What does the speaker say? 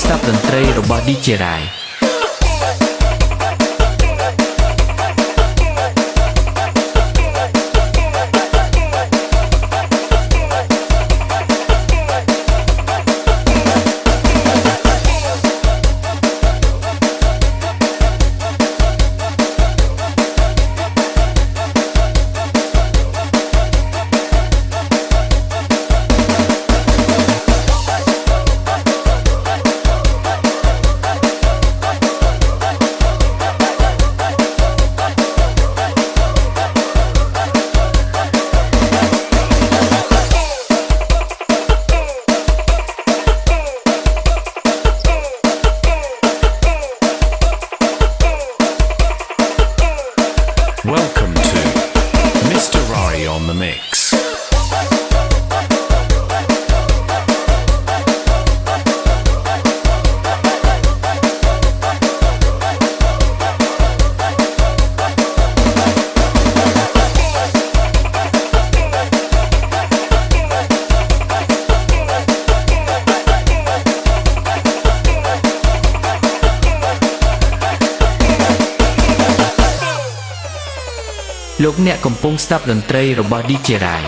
ស្ដាប់តន្ត្រីរបស់ DJ Rai Welcome to Mr. Rai on the mix. លោកអ្នកកំពុងស្ដាប់តន្ត្រីរបស់ DJ Rai